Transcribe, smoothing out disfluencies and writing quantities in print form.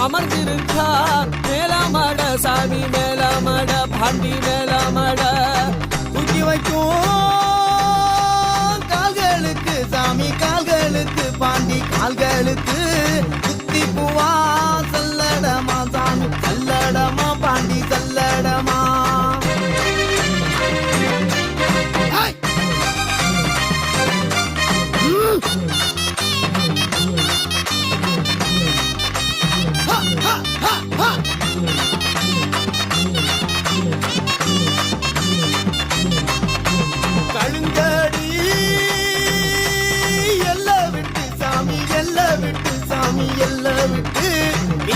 அமர்ந்திருக்கார் மேலமட சாமி மேலமட பாண்டி மேலமட தூக்கி வைக்கும் கால்களுக்கு சாமி கால்களுக்கு பாண்டி கால்களுக்கு குத்தி பூவா சல்லடமா சாமி சல்லடமா பாண்டி சல்லடமா